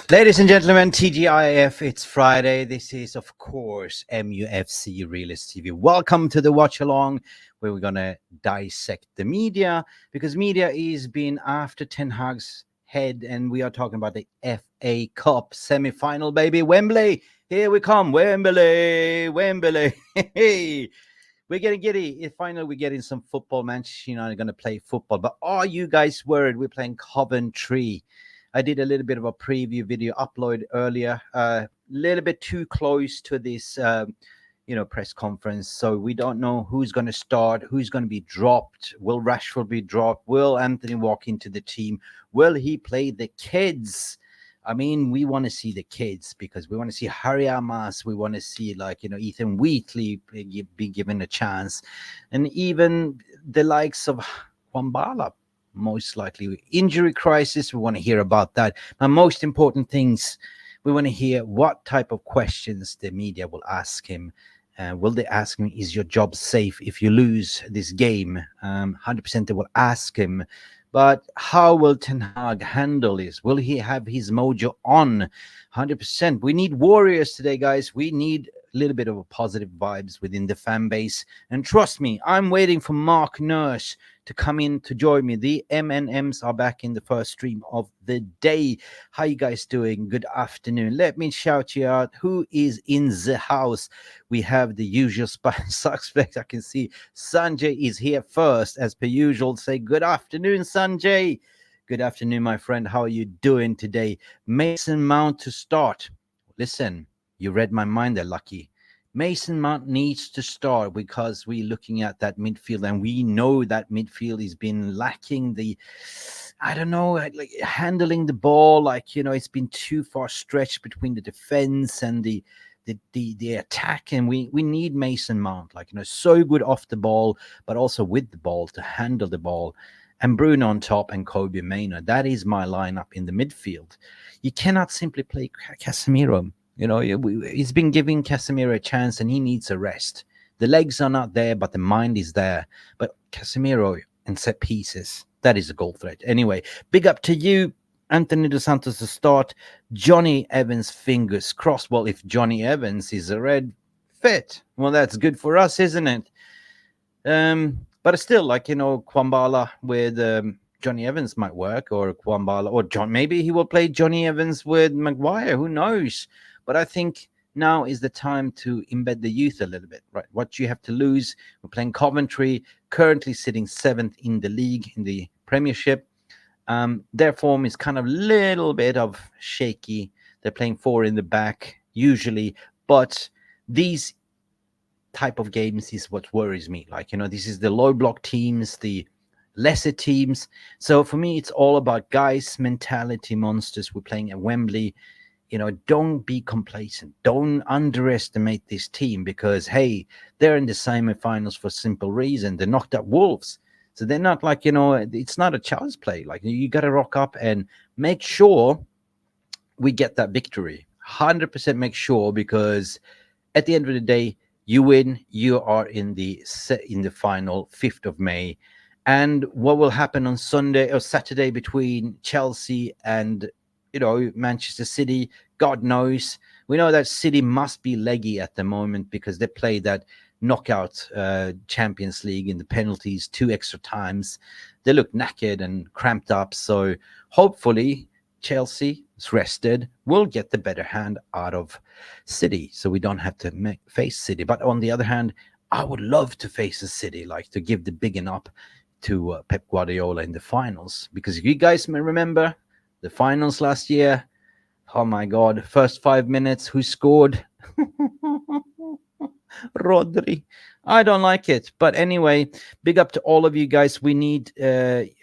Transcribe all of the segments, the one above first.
Ladies and gentlemen, TGIF, it's Friday. This is, of course, MUFC Realist TV. Welcome to the watch along where we're going to dissect the media because media is being after Ten Hag's head, and we are talking about the FA Cup semi-final, baby. Wembley, here we come. Wembley. Hey, we're getting giddy. Finally, we're getting some football. Manchester United are going to play football. But are you guys worried? We're playing Coventry. I did a little bit of a preview video upload earlier, a little bit too close to this, press conference. So we don't know who's going to start, who's going to be dropped. Will Rashford be dropped? Will Anthony walk into the team? Will he play the kids? I mean, we want to see the kids because we want to see Harry Amas. We want to see, Ethan Wheatley be given a chance. And even the likes of Kwambala. Most likely injury crisis. We want to hear about that. But most important things, we want to hear what type of questions the media will ask him. Will they ask him, is your job safe if you lose this game? 100% they will ask him. But how will Ten Hag handle this? Will he have his mojo on? 100%. We need warriors today, guys. We need a little bit of a positive vibes within the fan base. And trust me, I'm waiting for Mark Nurse to come in to join me. The MNMs are back in the first stream of the day. How you guys doing? Good afternoon. Let me shout you out. Who is in the house? We have the usual suspect. I can see Sanjay is here first, as per usual. Say good afternoon, Sanjay. Good afternoon, my friend. How are you doing today? Mason Mount to start. Listen, you read my mind there, Lucky. Mason Mount needs to start because we're looking at that midfield and we know that midfield has been lacking handling the ball. It's been too far stretched between the defense and the attack, and we need Mason Mount, so good off the ball, but also with the ball to handle the ball. And Bruno on top and Kobe Mainoo. That is my lineup in the midfield. You cannot simply play Casemiro. He's been giving Casemiro a chance and he needs a rest. The legs are not there, but the mind is there. But Casemiro and set pieces, that is a goal threat. Anyway, big up to you, Anthony Dos Santos to start. Johnny Evans, fingers crossed. Well, if Johnny Evans is a red fit, well, that's good for us, isn't it? But still, Kwambala with Johnny Evans might work, or Kwambala, or John. Maybe he will play Johnny Evans with Maguire. Who knows? But I think now is the time to embed the youth a little bit, right? What you have to lose. We're playing Coventry, currently sitting 7th in the league, in the Premiership. Their form is kind of a little bit of shaky. They're playing 4 in the back, usually. But these type of games is what worries me. This is the low block teams, the lesser teams. So for me, it's all about guys, mentality monsters. We're playing at Wembley. Don't be complacent. Don't underestimate this team because, hey, they're in the semi-finals for a simple reason. They knocked out Wolves. So they're not it's not a child's play. You got to rock up and make sure we get that victory. 100% make sure, because at the end of the day, you win, you are in the final 5th of May. And what will happen on Sunday or Saturday between Chelsea and Manchester City, God knows. We know that City must be leggy at the moment because they played that knockout Champions League in the penalties 2 extra times. They look knackered and cramped up. So hopefully Chelsea is rested. We'll get the better hand out of City, so we don't have to face City. But on the other hand, I would love to face a City, to give the bigging up to Pep Guardiola in the finals. Because if you guys may remember, the finals last year, oh my God, first 5 minutes, who scored? Rodri. I don't like it. But anyway, big up to all of you guys. We need,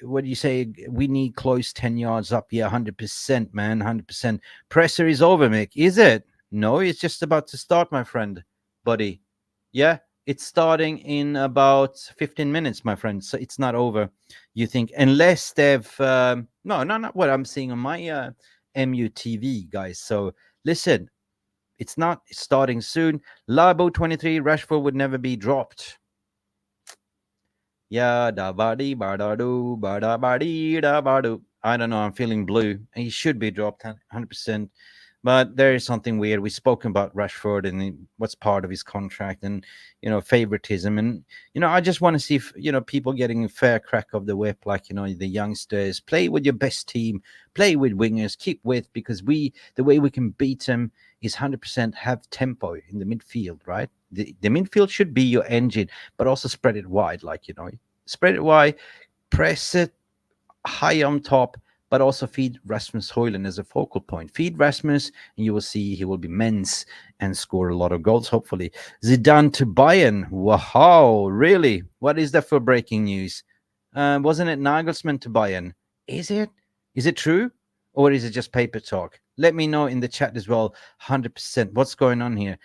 what do you say? We need close 10 yards up. Yeah, 100%, man, 100%. Presser is over, Mick. Is it? No, it's just about to start, my friend, buddy. Yeah, it's starting in about 15 minutes, my friend. So it's not over, you think, unless they've no, not what I'm seeing on my MUTV, guys. So listen, it's not starting soon. Labo 23, Rashford would never be dropped. Yeah, da ba di ba da do ba da ba di da ba do. I don't know. I'm feeling blue. He should be dropped 100%. But there is something weird. We've spoken about Rashford and what's part of his contract and, favoritism. And, I just want to see, if, people getting a fair crack of the whip, like, the youngsters. Play with your best team. Play with wingers. Keep with, because the way we can beat them is 100% have tempo in the midfield, right? The midfield should be your engine, but also spread it wide, like, spread it wide, press it high on top, but also feed Rasmus Højlund as a focal point. Feed Rasmus, and you will see he will be men's and score a lot of goals, hopefully. Zidane to Bayern. Wow, really? What is that for breaking news? Wasn't it Nagelsmann to Bayern? Is it? Is it true? Or is it just paper talk? Let me know in the chat as well. 100%. What's going on here?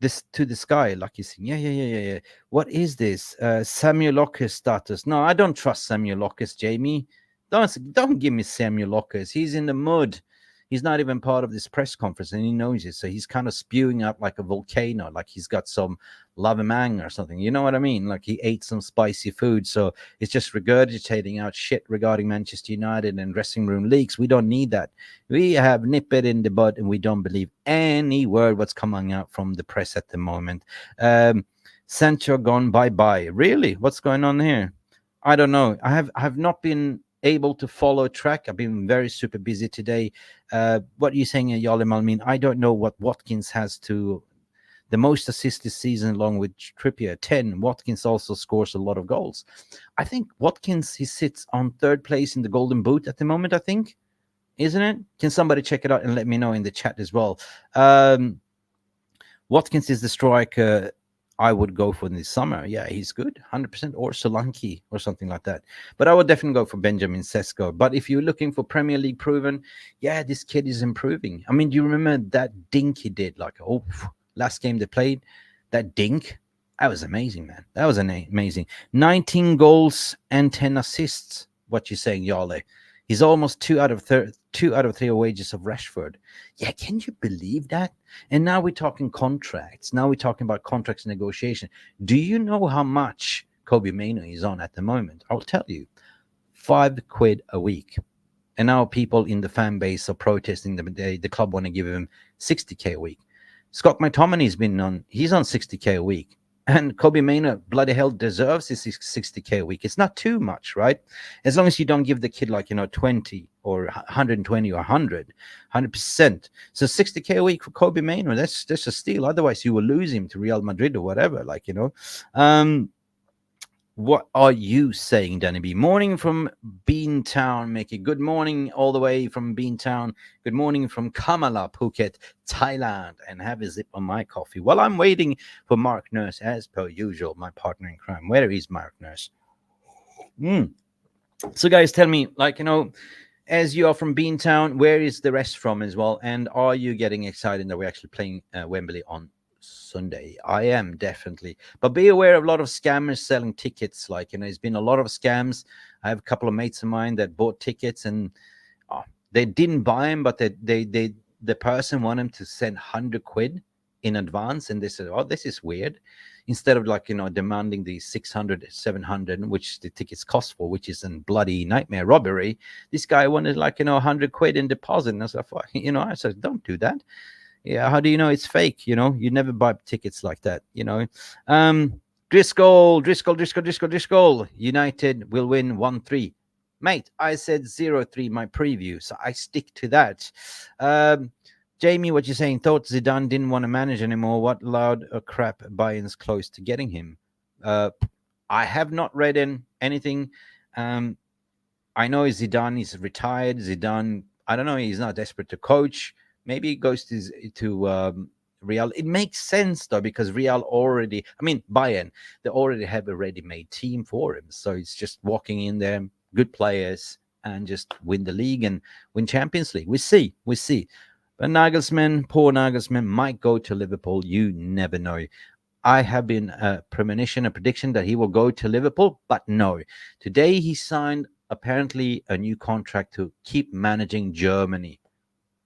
This to the sky, Lucky Singh. Yeah. What is this? Samuel Locker's status. No, I don't trust Samuel Locker's, Jamie. Don't give me Samuel Locker's. He's in the mud. He's not even part of this press conference, and he knows it. So he's kind of spewing up like a volcano, like he's got some lavemang or something. You know what I mean? Like he ate some spicy food. So it's just regurgitating out shit regarding Manchester United and dressing room leaks. We don't need that. We have nip it in the bud, and we don't believe any word what's coming out from the press at the moment. Sancho gone bye-bye. Really? What's going on here? I don't know. I have not been able to follow track. I've been very super busy today. What are you saying, Yalim Almin? I don't know what Watkins has to the most assists this season, along with Trippier, 10. Watkins also scores a lot of goals. I think Watkins, he sits on third place in the Golden Boot at the moment, I think. Isn't it? Can somebody check it out and let me know in the chat as well? Watkins is the striker I would go for this summer. Yeah, he's good, 100%, or Solanke or something like that. But I would definitely go for Benjamin Sesko. But if you're looking for Premier League proven, yeah, this kid is improving. I mean, do you remember that dink he did? Like, last game they played, that dink, that was amazing, man. That was amazing. 19 goals and 10 assists. What you saying, Yale? He's almost 2 out of 3 wages of Rashford. Yeah, can you believe that? And now we're talking contracts. Now we're talking about contracts negotiation. Do you know how much Kobe Mainoo is on at the moment? I'll tell you, £5 a week. And now people in the fan base are protesting. The club want to give him 60k a week. Scott McTominay's been on. He's on 60k a week. And Kobe Mainoo bloody hell deserves his 60k a week. It's not too much, right? As long as you don't give the kid 20 or 120 or 100%. So 60k a week for Kobe Mainoo, that's a steal. Otherwise, you will lose him to Real Madrid or whatever. What are you saying, Danny B? Morning from Beantown, Mickey. Good morning all the way from Beantown. Good morning from Kamala, Phuket, Thailand. And have a sip on my coffee. While I'm waiting for Mark Nurse, as per usual, my partner in crime. Where is Mark Nurse? So, guys, tell me, as you are from Beantown, where is the rest from as well? And are you getting excited that we're actually playing Wembley on Sunday? I am, definitely. But be aware of a lot of scammers selling tickets. There's been a lot of scams. I have a couple of mates of mine that bought tickets and they didn't buy them, but the person wanted them to send £100 in advance, and they said, oh, this is weird. Instead of demanding the 600, 700, which the tickets cost for, which is a bloody nightmare robbery, this guy wanted £100 in deposit. And I was like, I said, don't do that. Yeah, how do you know it's fake? You never buy tickets like that, Driscoll. United will win 1-3. Mate, I said 0-3 my preview, so I stick to that. Jamie, what you saying? Thought Zidane didn't want to manage anymore. What loud crap Bayern's close to getting him? I have not read anything. I know Zidane is retired. Zidane, I don't know, he's not desperate to coach. Maybe he goes to Real. It makes sense, though, because Bayern, they already have a ready-made team for him. So it's just walking in there, good players, and just win the league and win Champions League. We see. But Nagelsmann, poor Nagelsmann, might go to Liverpool. You never know. I have been a prediction that he will go to Liverpool, but no. Today he signed, apparently, a new contract to keep managing Germany.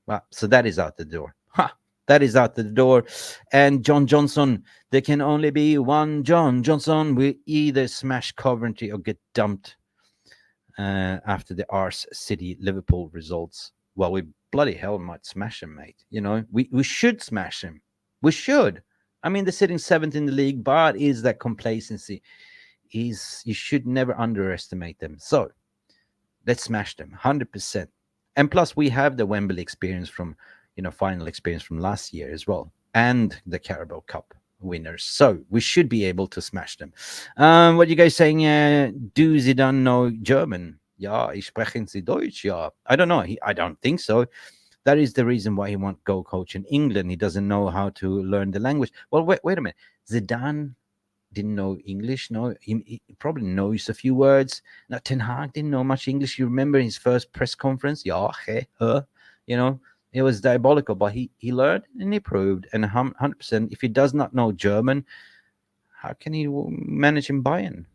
Well, so that is out the door. That is out the door. And John Johnson, there can only be one John Johnson. We either smash Coventry or get dumped. after the Ars City Liverpool results. Well, we bloody hell might smash him, mate. We should smash him. We should. I mean, they're sitting seventh in the league, but is that complacency? You should never underestimate them. So let's smash them 100%. And plus, we have the Wembley experience from, final experience from last year as well, and the Carabao Cup winners. So we should be able to smash them. What you guys saying? Do Zidane know German? Ja, ich sprechen Sie Deutsch? Ja, I don't know. I don't think so. That is the reason why he won't go coach in England. He doesn't know how to learn the language. Well, wait a minute. Zidane didn't know English. No, he probably knows a few words. Now, Ten Hag didn't know much English. You remember his first press conference? Ja, he, her. It was diabolical, but he learned and he proved. And 100%, if he does not know German, how can he manage in Bayern?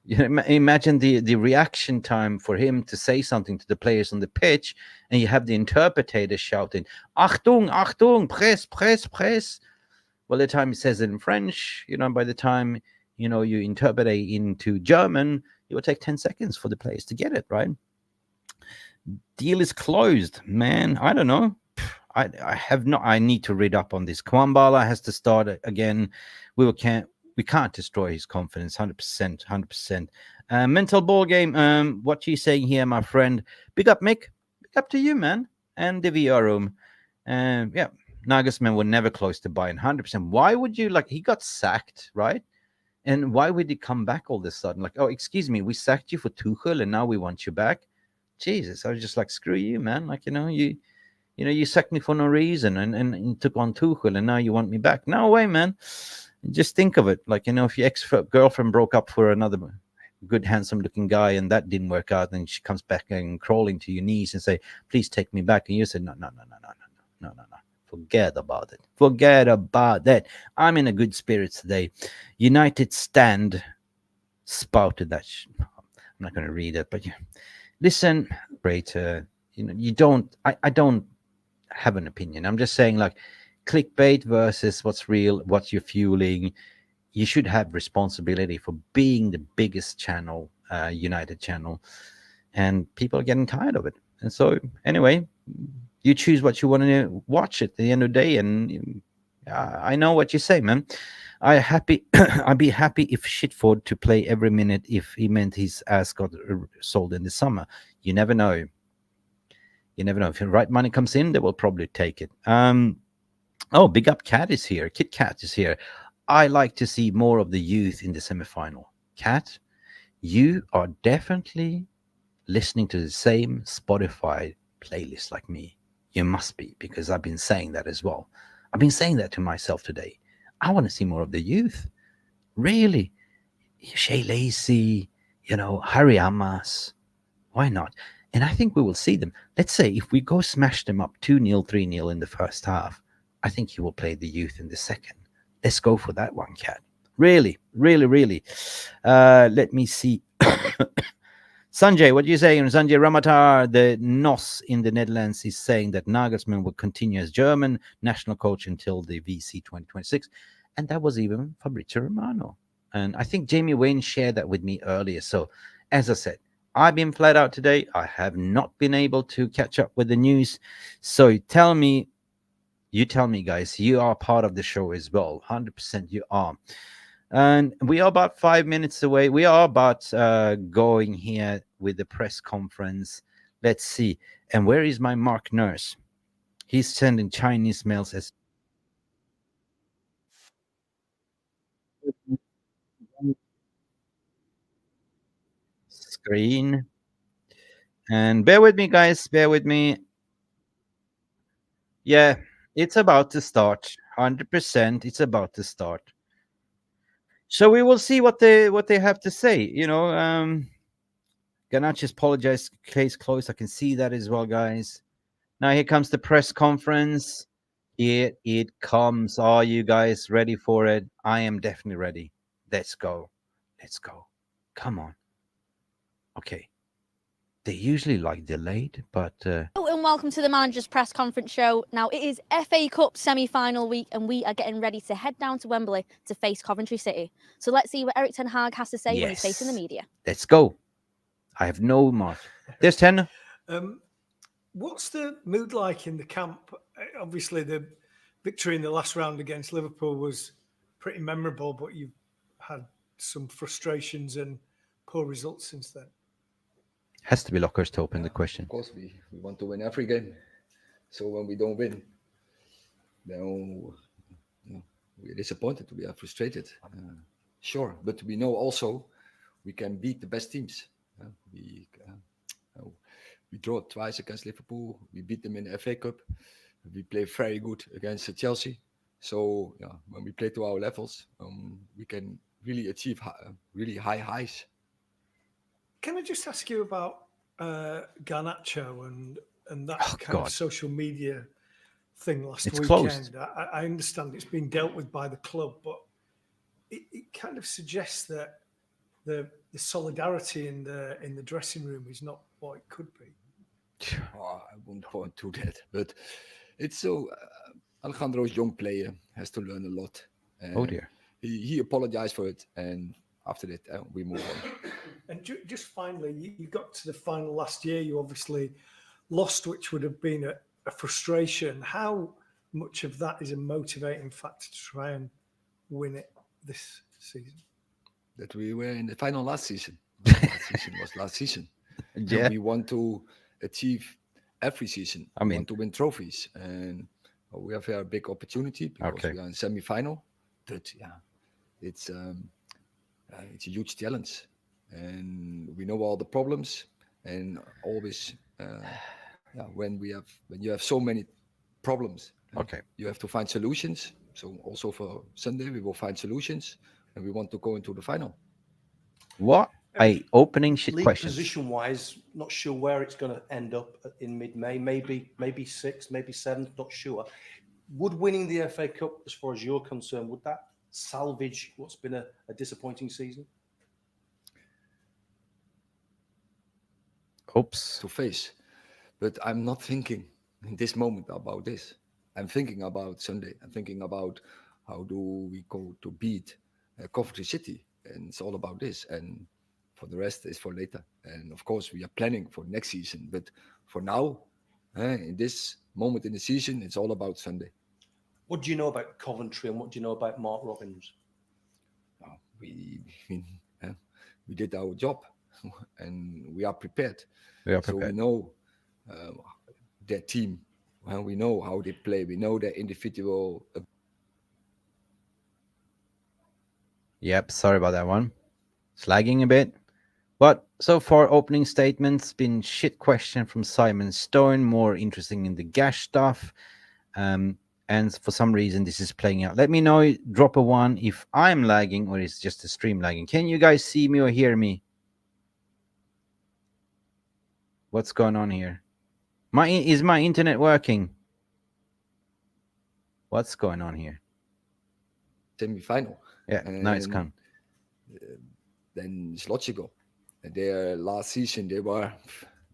Imagine the reaction time for him to say something to the players on the pitch, and you have the interpreter shouting, Achtung, Achtung, press, press, press. Well, the time he says it in French, by the time, you interpret it into German, it will take 10 seconds for the players to get it, right? Deal is closed, man. I don't know. I have not. I need to read up on this. Kwambala has to start again. We can't destroy his confidence. 100%, 100%. Mental ball game. What you saying here, my friend? Big up, Mick. Big up to you, man. And the VR room. Yeah, Nagelsmann were never close to Bayern. 100%. Why would you he got sacked, right? And why would he come back all of a sudden? Oh, excuse me, we sacked you for Tuchel, and now we want you back. Jesus, I was just screw you, man. You sacked me for no reason, and you took on Tuchel, and now you want me back. No way, man. Just think of it. If your ex-girlfriend broke up for another good, handsome-looking guy, and that didn't work out, and she comes back and crawling to your knees and say, please take me back. And you said, no. Forget about it. Forget about that. I'm in a good spirits today. United Stand spouted that. I'm not going to read it, but listen, great. You don't. I don't have an opinion. I'm just saying, clickbait versus what's real, what you're fueling. You should have responsibility for being the biggest channel, United channel, and people are getting tired of it. And so, anyway, you choose what you want to watch at the end of the day. And I know what you say, man. I'd be happy if Shitford to play every minute if he meant his ass got sold in the summer. You never know. You never know. If the right money comes in, they will probably take it. Oh, Big Up Cat is here. Kit Kat is here. I like to see more of the youth in the semifinal. Cat, you are definitely listening to the same Spotify playlist like me. You must be, because I've been saying that as well. I've been saying that to myself today. I want to see more of the youth. Really. Shea Lacey, Harry Amas. Why not? And I think we will see them. Let's say if we go smash them up 2-0, 3-0 in the first half, I think he will play the youth in the second. Let's go for that one, Cat. Really, really, really. Let me see. Sanjay, what do you say? Sanjay Ramatar, the NOS in the Netherlands, is saying that Nagelsmann will continue as German national coach until the VC 2026. And that was even Fabrizio Romano. And I think Jamie Wayne shared that with me earlier. So, as I said, I've been flat out today. I have not been able to catch up with the news. So you tell me, guys, you are part of the show as well. 100% you are. And we are about 5 minutes away. We are about going here with the press conference. Let's see. And where is my Mark Nurse? He's sending Chinese mails as screen. And bear with me, guys. Bear with me. Yeah, it's about to start. 100%. It's about to start. So we will see what they have to say. Ganache's apologize, case closed. I can see that as well, guys. Now here comes the press conference. Here it comes. Are you guys ready for it? I am definitely ready. Let's go. Let's go. Come on. Okay. They usually delayed, but Hello and welcome to the Manager's Press Conference show. Now it is FA Cup semi-final week and we are getting ready to head down to Wembley to face Coventry City. So let's see what Eric Ten Hag has to say when he's facing the media. Let's go. I have no mark. There's 10. What's the mood like in the camp? Obviously, the victory in the last round against Liverpool was pretty memorable, but you've had some frustrations and poor results since then. Has to be Lockers to open the question. Of course, we want to win every game. So when we don't win, then we're disappointed. We are frustrated. Sure, but we know also we can beat the best teams. We draw twice against Liverpool. We beat them in the FA Cup. We play very good against Chelsea. So when we play to our levels, we can really achieve really high highs. Can I just ask you about Garnacho and that of social media thing last weekend? Closed. I understand it's been dealt with by the club, but it kind of suggests that the solidarity in the dressing room is not what it could be. I won't point to that, but it's so. Alejandro's young player, has to learn a lot. Oh dear. He apologized for it, and after that we move on. And just finally, you got to the final last year. You obviously lost, which would have been a frustration. How much of that is a motivating factor to try and win it this season? That we were in the final last season. Last season was last season. Yeah. And we want to achieve every season. I mean, we want to win trophies, and we have a big opportunity because we are in semi-final. But it's a huge challenge, and we know all the problems. And always, when you have so many problems, you have to find solutions. So also for Sunday, we will find solutions, and we want to go into the final. What a opening shit League question. Position-wise, not sure where it's going to end up in mid-May. Maybe 6th, maybe 7th, not sure. Would winning the FA Cup, as far as you're concerned, would that salvage what's been a disappointing season? Oops. To face. But I'm not thinking in this moment about this. I'm thinking about Sunday. I'm thinking about how do we go to beat Coventry City. And it's all about this. And for the rest is for later. And of course, we are planning for next season. But for now, in this moment in the season, it's all about Sunday. What do you know about Coventry and what do you know about Mark Robins? We did our job and we are prepared. So we know their team. We know how they play. We know their individual. Yep, sorry about that one. Slagging a bit. But so far, opening statements been shit question from Simon Stone, more interesting in the Gash stuff. And for some reason, this is playing out. Let me know, drop a 1 if I'm lagging or it's just the stream lagging. Can you guys see me or hear me? What's going on here? Is my internet working? What's going on here? Semi-final. Yeah, now it's gone. Then it's logical. Their last season, they were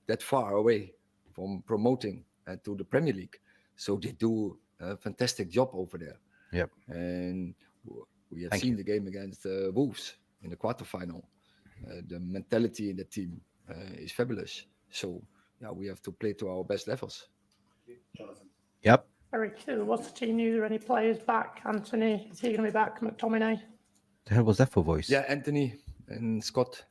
that far away from promoting to the Premier League. So they do a fantastic job over there. Yep. And we have seen the game against Wolves in the quarterfinal. The mentality in the team is fabulous. So we have to play to our best levels. Jonathan. Yep. Eric, what's the team news? Are any players back? Anthony, is he going to be back? McTominay? The hell was that for voice? Yeah, Anthony and Scott.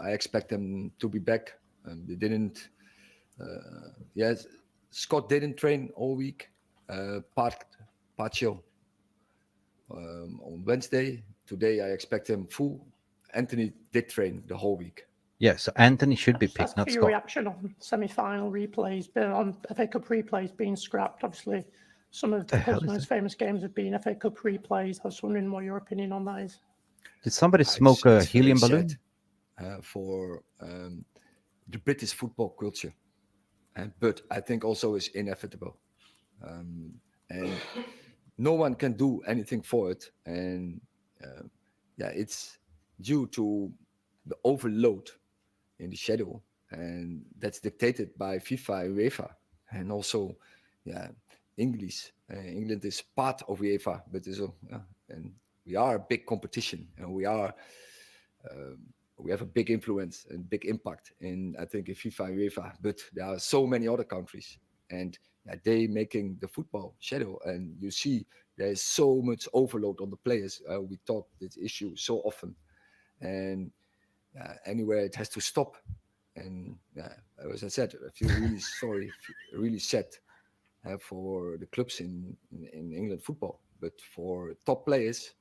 I expect them to be back. They didn't. Scott didn't train all week. Partial on Wednesday. Today I expect him full. Anthony did train the whole week. Yeah, so Anthony should be picked, not your Scott. Reaction on semi-final replays, on FA Cup replays being scrapped. Obviously, some of the most famous games have been FA Cup replays. I was wondering what your opinion on that is. Did somebody smoke a helium balloon? For the British football culture, but I think also is inevitable, and no one can do anything for it. And it's due to the overload in the schedule, and that's dictated by FIFA and UEFA, and also English. England is part of UEFA, but and we are a big competition, and we are we have a big influence and big impact in, I think, in FIFA and UEFA. But there are so many other countries, and they making the football shadow. And you see, there is so much overload on the players. We talk this issue so often, and anywhere it has to stop. And as I said, I feel really sorry, really sad for the clubs in England football. But for top players,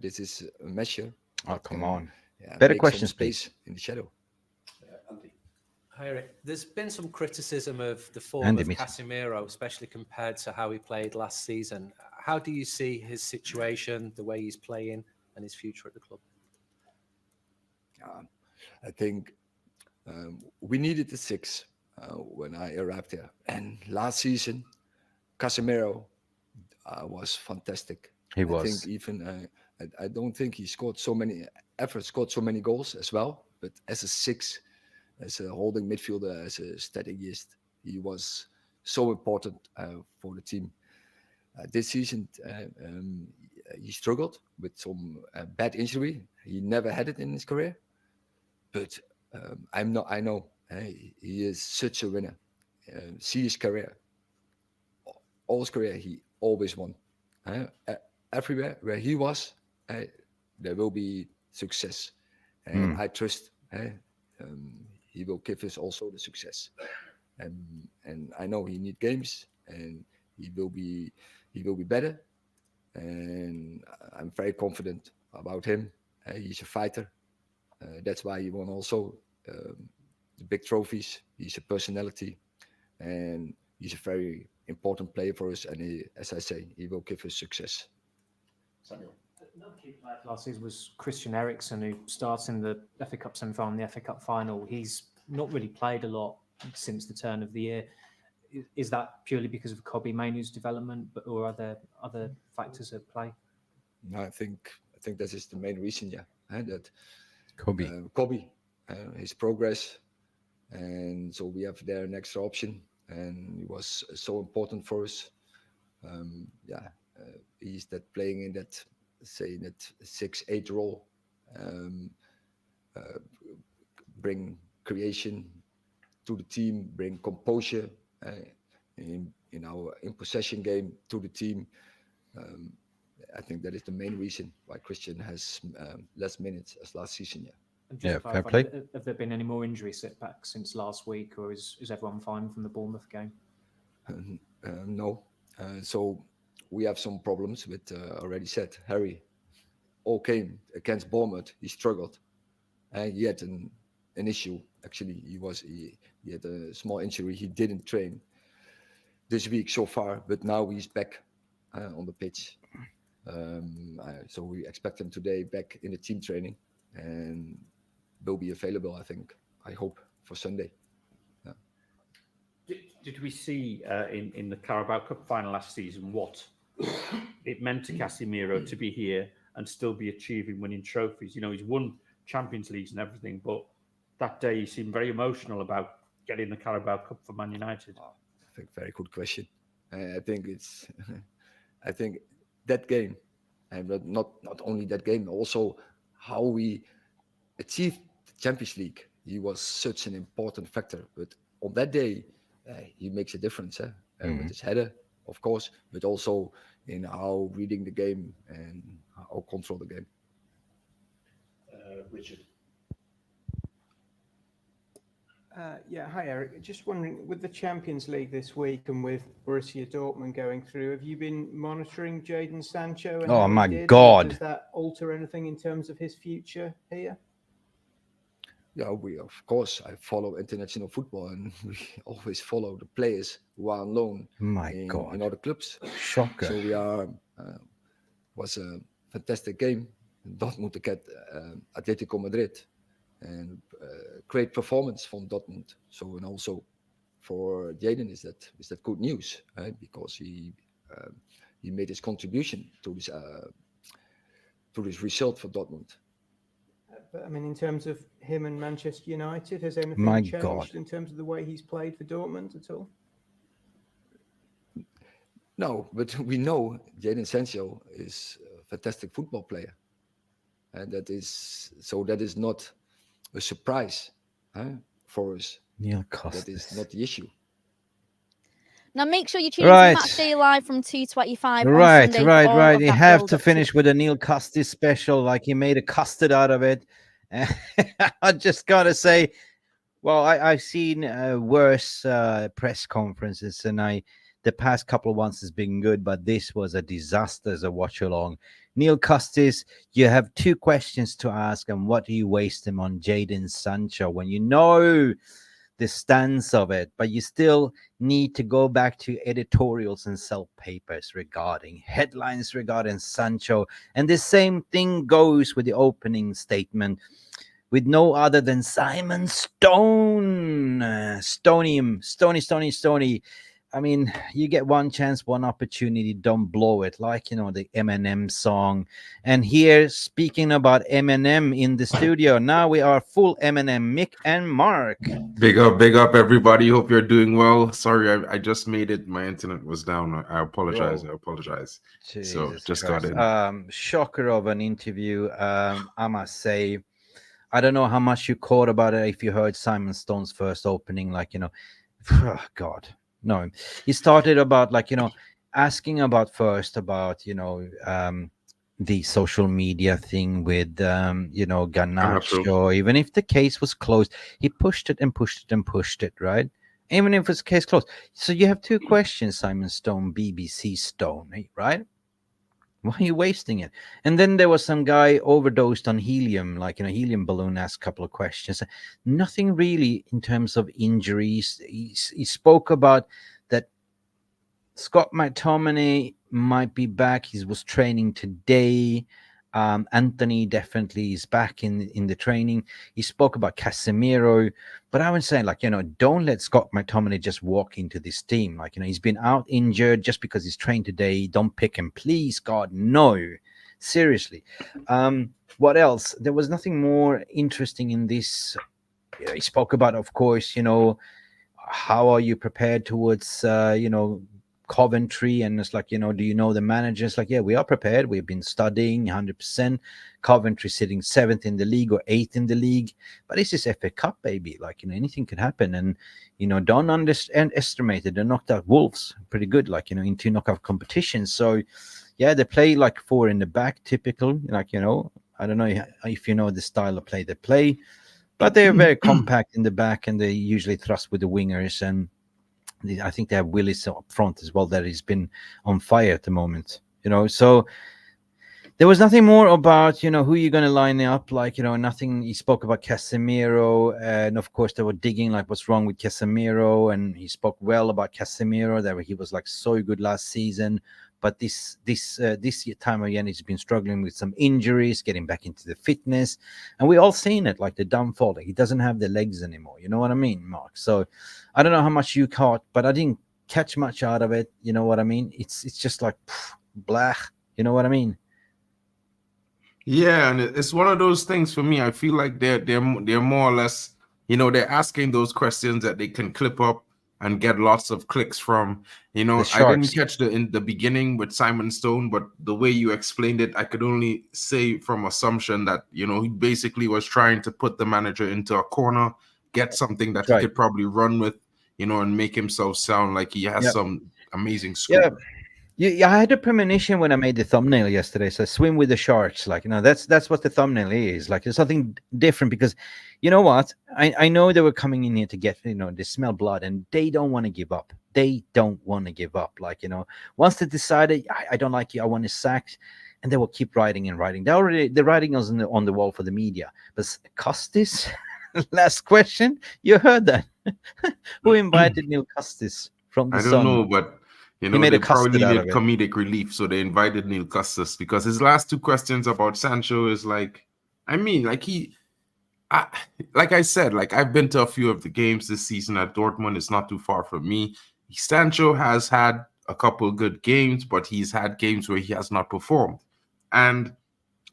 this is a measure. Oh, come on. make Better some questions, space please. in the shadow. Andy. Hi, Eric. There's been some criticism of the form Andy, of mate. Casemiro, especially compared to how he played last season. How do you see his situation, the way he's playing, and his future at the club? I think we needed the 6 when I arrived there. And last season, Casemiro was fantastic. He I was. think even I don't think he scored so many goals as well. But as a 6, as a holding midfielder, as a strategist, he was so important for the team. This season, he struggled with some bad injury. He never had it in his career. But I know he is such a winner. See his career. All his career, he always won. Everywhere where he was, there will be success. And I trust he will give us also the success. And I know he needs games, and he will be better. And I'm very confident about him. He's a fighter. That's why he won also the big trophies. He's a personality, and he's a very important player for us. And he, as I say, he will give us success. Samuel. Another key player last season was Christian Eriksen, who starts in the FA Cup semi-final and the FA Cup final. He's not really played a lot since the turn of the year. Is that purely because of Kobbie Mainoo's development, or are there other factors at play? No, I think that is the main reason. That Kobbie. His progress, and so we have there an extra option, and he was so important for us. He's that playing in that 6-8 role, bring creation to the team, bring composure in our in possession game to the team. I think that is the main reason why Christian has less minutes as last season. And just to fair clarify, play. have there been any more injury setbacks since last week, or is everyone fine from the Bournemouth game? No. So we have some problems with, already said, Harry. All came against Bournemouth. He struggled. He had an issue. Actually, he had a small injury. He didn't train this week so far, but now he's back on the pitch. So we expect him today back in the team training, and will be available, I hope, for Sunday. Did we see in the Carabao Cup final last season what it meant to Casemiro to be here and still be achieving winning trophies? You know, he's won Champions Leagues and everything, but that day he seemed very emotional about getting the Carabao Cup for Man United. I think very good question. I think that game, and not only that game, also how we achieved the Champions League. He was such an important factor. But on that day, he makes a difference with his header, of course, but also in how reading the game and how control the game. Richard. Hi Eric. Just wondering, with the Champions League this week and with Borussia Dortmund going through, have you been monitoring Jadon Sancho? And Oh how he my did? God! Does that alter anything in terms of his future here? Yeah, I follow international football, and we always follow the players who are on loan in other clubs. Shocker. So we was a fantastic game. Dortmund against Atletico Madrid, and great performance from Dortmund. So, and also for Jadon is that good news, right? Because he made his contribution to this result for Dortmund. But I mean, in terms of him and Manchester United, has anything changed in terms of the way he's played for Dortmund at all? No, but we know Jadon Sancho is a fantastic football player, and that is not a surprise for us. Neil That is Costas. not the issue. Now make sure you tune into Right. Matchday Live from 2:25 on Right, Sunday. right, for all right. of You that have build to up finish with a Neil Custis special, like he made a custard out of it. I just gotta say, well, I've seen worse press conferences, and the past couple of ones has been good, but this was a disaster as a watch along. Neil Custis, you have 2 questions to ask, and what do you waste them on Jadon Sancho when you know the stance of it, but you still need to go back to editorials and sell papers regarding headlines regarding Sancho. And the same thing goes with the opening statement with no other than Simon Stone. Stony. I mean, you get one chance, one opportunity, don't blow it, like, you know, the Eminem song. And here, speaking about Eminem in the studio, now we are full Eminem, Mick and Mark. Big up, everybody. Hope you're doing well. Sorry, I just made it. My internet was down. I apologize. Bro. I apologize. Jesus So just Christ. got in. Shocker of an interview, I must say. I don't know how much you caught about it if you heard Simon Stone's first opening, like, you know, oh God, no. He started about, like, you know, asking about first about, you know, the social media thing with, you know, Garnacho. Even if the case was closed, he pushed it and pushed it and pushed it, right? Even if it's case closed. So you have 2 questions, Simon Stone, BBC Stone, right? Why are you wasting it? And then there was some guy overdosed on helium, like in a helium balloon, asked a couple of questions. Nothing really in terms of injuries. He spoke about that Scott McTominay might be back. He was training today. Anthony definitely is back in the training. He spoke about Casemiro, but I would say, like, you know, don't let Scott McTominay just walk into this team. Like, you know, he's been out injured just because he's trained today. Don't pick him, please, God, no. Seriously. What else? There was nothing more interesting in this. He spoke about, of course, you know, how are you prepared towards, you know, Coventry, and it's like, you know, do you know the managers? Like, yeah, we are prepared. We've been studying 100%. Coventry sitting 7th in the league or 8th in the league, but this is FA Cup, baby. Like, you know, anything could happen, and, you know, don't underestimate it. They knocked out Wolves pretty good, like, you know, in 2 knockout competitions. So yeah, they play like 4 in the back, typical. Like, you know, I don't know if you know the style of play they play, but they're very compact in the back, and they usually thrust with the wingers. And I think they have Willis up front as well, that has been on fire at the moment, you know. So there was nothing more about, you know, who you're going to line up, like, you know, nothing. He spoke about Casemiro, and of course they were digging like what's wrong with Casemiro, and he spoke well about Casemiro, that he was like so good last season, but this time again he's been struggling with some injuries, getting back into the fitness, and we all seen it, like the downfall. Like, he doesn't have the legs anymore, you know what I mean, Mark? So I don't know how much you caught, but I didn't catch much out of it, you know what I mean? It's just like blah, you know what I mean? Yeah, and it's one of those things for me. I feel like they're more or less, you know, they're asking those questions that they can clip up and get lots of clicks from. You know, I didn't catch in the beginning with Simon Stone, but the way you explained it, I could only say from assumption that, you know, he basically was trying to put the manager into a corner, get something that he could probably run with, you know, and make himself sound like he has some amazing scoop. Yeah, I had a premonition when I made the thumbnail yesterday. So swim with the sharks, like, you know, that's what the thumbnail is. Like, there's something different, because, you know what? I know they were coming in here to get, you know, they smell blood, and they don't want to give up. They don't want to give up. Like, you know, once they decided, I don't like you, I want to sack, and they will keep writing and writing. The writing was on the wall for the media. But Custis, last question, you heard that? Who invited Neil Custis from the I Sun? don't know, but you know, they probably needed it. comedic relief, so they invited Neil Custis, because his last 2 questions about Sancho is like, I mean, like like I said, like I've been to a few of the games this season at Dortmund. It's not too far from me. Sancho has had a couple good games, but he's had games where he has not performed. And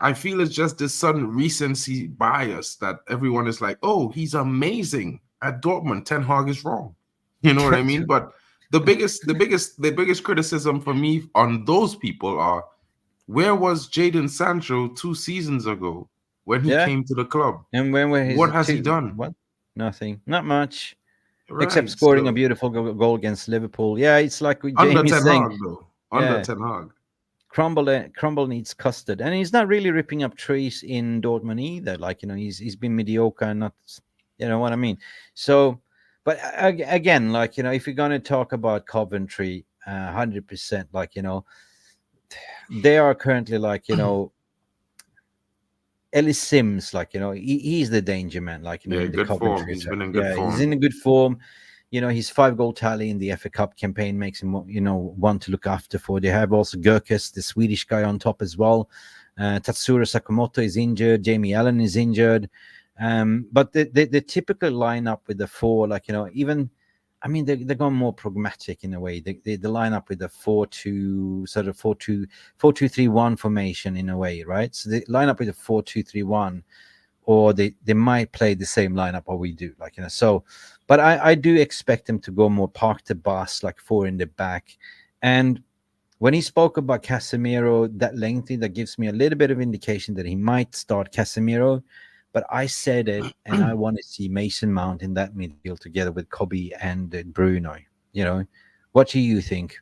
I feel it's just this sudden recency bias that everyone is like, oh, he's amazing at Dortmund. Ten Hag is wrong. You know what I mean? But the biggest criticism for me on those people are, where was Jadon Sancho 2 seasons ago? when he Yeah. came to the club. And when were his What has he two? done? What? Nothing. Not much. Right. Except scoring a So, beautiful goal against Liverpool. Yeah, it's like under Jamie's Ten saying. Hag, though. Under Yeah. Ten Hag. Crumble needs custard, and he's not really ripping up trees in Dortmund either. Like, he's been mediocre and not, what I mean. So, but again, like, if you're gonna talk about Coventry, 100%, like, they are currently like, Ellis Sims, like, he's the danger man, like, Yeah, in the good form. Coventry. He's been in good He's form. in a good form. His 5-goal tally in the FA Cup campaign makes him, one to look after for. They have also Gurkes, the Swedish guy, on top as well. Tatsuro Sakamoto is injured. Jamie Allen is injured. But the typical lineup with the four, like, even, I mean, they're going more pragmatic in a way. They line up with the 4-2, sort of 4-2-3-1 formation in a way, right? So they line up with a 4-2-3-1. Or they might play the same lineup or we do, like, so. But I do expect them to go more park the bus, like 4 in the back. And when he spoke about Casemiro that lengthy, that gives me a little bit of indication that he might start Casemiro. But I said it, and I want to see Mason Mount in that midfield together with Kobe and Bruno. What do you think?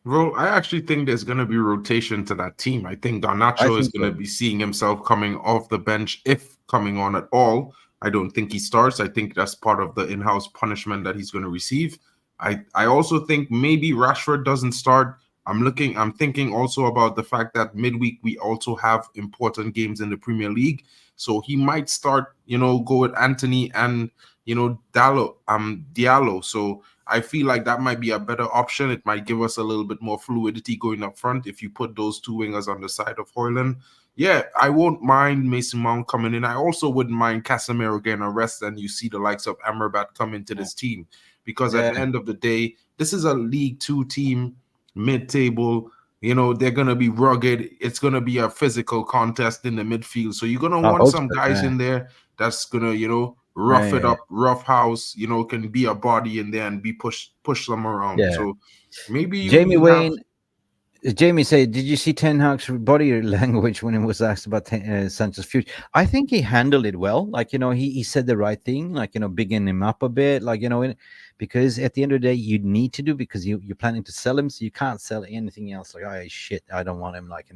Well, I actually think there's going to be rotation to that team. I think Garnacho is going to be seeing himself coming off the bench, if coming on at all. I don't think he starts. I think that's part of the in-house punishment that he's going to receive. I also think maybe Rashford doesn't start. I'm thinking also about the fact that midweek we also have important games in the Premier League. So he might start, go with Anthony and, Diallo. So I feel like that might be a better option. It might give us a little bit more fluidity going up front if you put those two wingers on the side of Højlund. Yeah, I won't mind Mason Mount coming in. I also wouldn't mind Casemiro getting a rest, and you see the likes of Amrabat come into this team. Because at the end of the day, this is a League 2 team, mid-table. They're going to be rugged. It's going to be a physical contest in the midfield. So you're going to want some guys in there that's going to, rough it up, rough house, can be a body in there and be push them around. Yeah. So maybe Jamie said, did you see Ten Hag's body language when he was asked about Sancho's future? I think he handled it well. Like, he said the right thing, like, bigging him up a bit, like, because at the end of the day, you need to do, because you're planning to sell him, so you can't sell anything else. Like, oh, shit, I don't want him, like,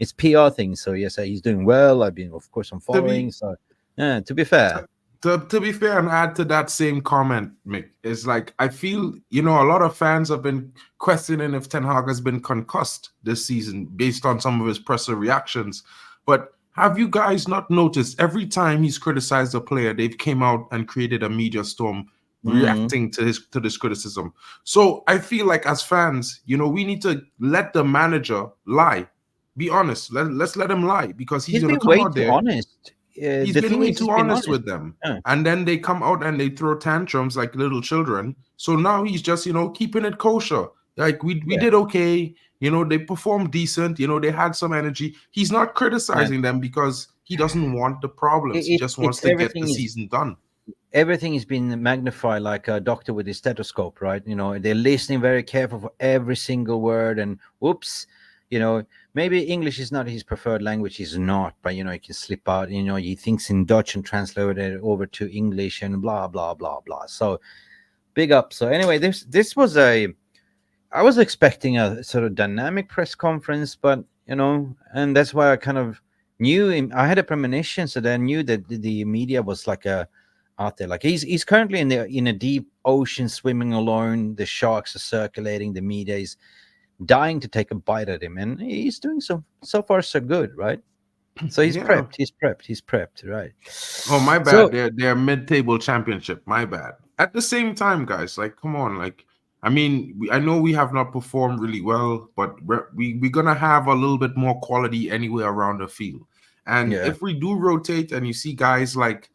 it's PR thing. So, yes, he's doing well. I've been, of course, I'm following. So, yeah, to be fair. To be fair and add to that same comment, Mick, is like, I feel, a lot of fans have been questioning if Ten Hag has been concussed this season based on some of his presser reactions. But have you guys not noticed every time he's criticized a player, they've came out and created a media storm reacting to this criticism? So I feel like as fans, we need to let the manager lie. Be honest. Let's let him lie, because he's going to come out there. Honest. He's been way too honest with them. And then they come out and they throw tantrums like little children. So now he's just, keeping it kosher. Like, we did okay. They performed decent. They had some energy. He's not criticizing them because he doesn't want the problems. He just wants to get the season done. Everything is being magnified like a doctor with his stethoscope, right? They're listening very careful for every single word, and whoops, maybe English is not his preferred language. He's not, but he can slip out. He thinks in Dutch and translate it over to English and blah blah blah blah. So big up. So anyway, this was I was expecting a sort of dynamic press conference, but and that's why I kind of knew I had a premonition, so that I knew that the media was like out there. Like, he's currently in a deep ocean, swimming alone. The sharks are circulating. The media is dying to take a bite at him, and he's doing so far so good, right? So he's prepped, right? Oh, my bad. So, they're mid-table championship. My bad. At the same time, guys, like, come on, like, I mean, I know we have not performed really well, but we're gonna have a little bit more quality anywhere around the field. And if we do rotate, and you see guys like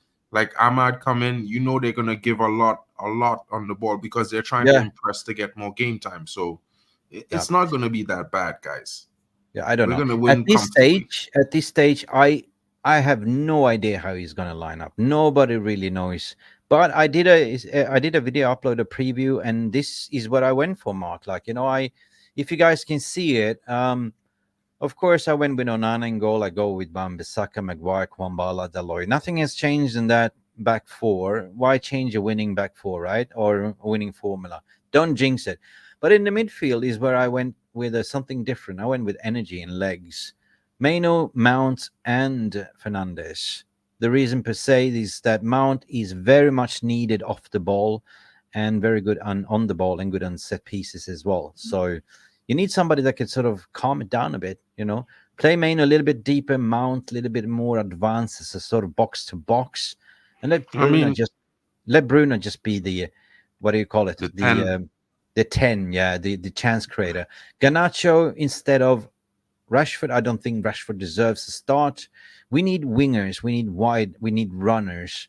Ahmad come in, they're gonna give a lot on the ball, because they're trying to impress to get more game time. So it's not going to be that bad, guys. Yeah, I don't know. We're going to win at this stage, I have no idea how he's going to line up. Nobody really knows. But I did a video upload, a preview, and this is what I went for, Mark. Like, if you guys can see it, Of course, I went with Onana in goal. I go with Wan-Bissaka, Maguire, Kwambala, Deloy. Nothing has changed in that back four. Why change a winning back four, right? Or a winning formula? Don't jinx it. But in the midfield is where I went with something different. I went with energy and legs. Maino, Mount, and Fernandes. The reason per se is that Mount is very much needed off the ball and very good on the ball and good on set pieces as well. So you need somebody that can sort of calm it down a bit, play Maino a little bit deeper, Mount a little bit more advanced as a sort of box to box, and let Bruno just be the what do you call it? The 10, yeah, the chance creator. Garnacho instead of Rashford. I don't think Rashford deserves a start. We need wingers, we need wide, we need runners,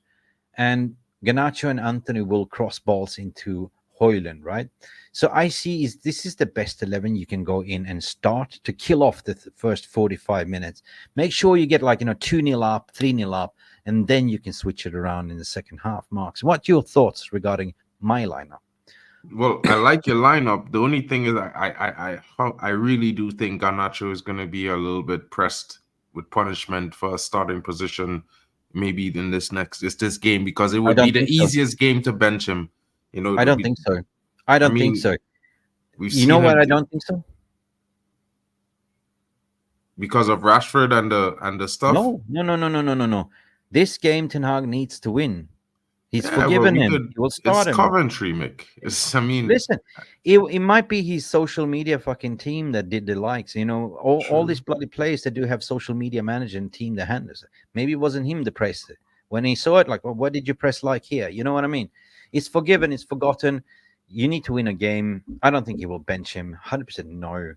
and Garnacho and Anthony will cross balls into Højlund, right? So I see this is the best 11 you can go in and start to kill off the first 45 minutes. Make sure you get 2-0 up, 3-0 up, and then you can switch it around in the second half. Marks, what's your thoughts regarding my lineup? Well, I like your lineup. The only thing is I really do think Garnacho is going to be a little bit pressed with punishment for a starting position, maybe in this game, because it would be the easiest game to bench him. I don't think so. I don't think so. You know what? I don't think so. Because of Rashford and the stuff. No. This game Ten Hag needs to win. He's forgiven him. He will start him. It's Coventry, Mick. Listen, it might be his social media fucking team that did the likes. All these bloody players that do have social media manager and team that handles it. Maybe it wasn't him that pressed it. When he saw it, what did you press like here? You know what I mean? It's forgiven. It's forgotten. You need to win a game. I don't think he will bench him. 100% no.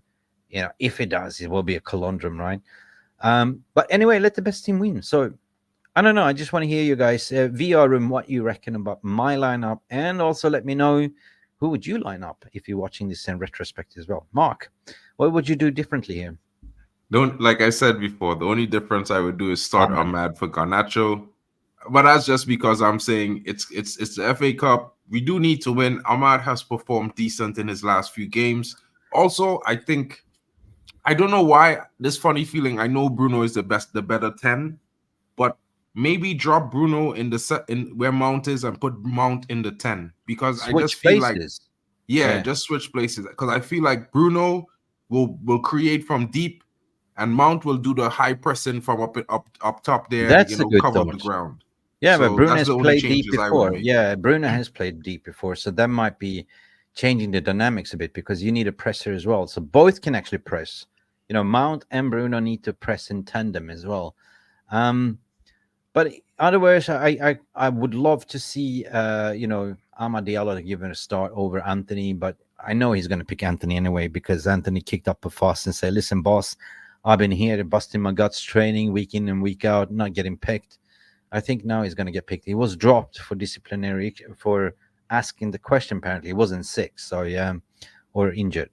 If he does, it will be a conundrum, right? But anyway, let the best team win. So I don't know. I just want to hear you guys, VR room, what you reckon about my lineup, and also let me know who would you line up if you're watching this in retrospect as well. Mark, what would you do differently here? Like I said before, the only difference I would do is start Ahmad for Garnacho, but that's just because I'm saying it's the FA Cup. We do need to win. Ahmad has performed decent in his last few games. Also, I don't know why this funny feeling. I know Bruno is the better 10, but maybe drop Bruno in where Mount is and put Mount in the 10, because I just feel places. Just switch places, because I feel like Bruno will create from deep and Mount will do the high pressing from up top there. That's a good cover thought. The ground. Yeah, but Bruno has played deep before. Yeah, Bruno has played deep before, so that might be changing the dynamics a bit, because you need a presser as well. So both can actually press. Mount and Bruno need to press in tandem as well. But otherwise, I would love to see Amad Diallo given a start over Anthony, but I know he's going to pick Anthony anyway, because Anthony kicked up a fuss and said, "Listen, boss, I've been here busting my guts training week in and week out, not getting picked." I think now he's going to get picked. He was dropped for disciplinary for asking the question. Apparently, he wasn't sick, so yeah, or injured.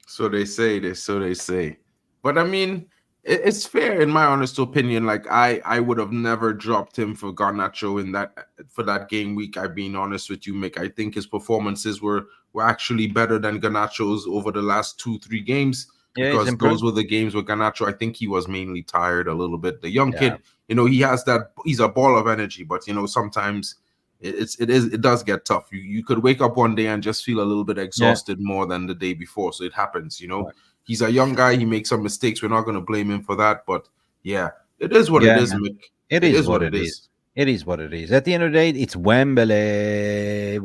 So they say. But I mean, it's fair in my honest opinion. Like I would have never dropped him for Garnacho for that game week. I've been honest with you, Mick. I think his performances were actually better than Garnacho's over the last 2-3 games. Yeah, because those were the games where Garnacho, I think he was mainly tired a little bit. The young kid, he's a ball of energy, but sometimes it does get tough. You could wake up one day and just feel a little bit exhausted more than the day before. So it happens, Right. He's a young guy. He makes some mistakes. We're not going to blame him for that. But yeah, it is what it is, Mick. It is what it is. It is what it is. At the end of the day, it's Wembley.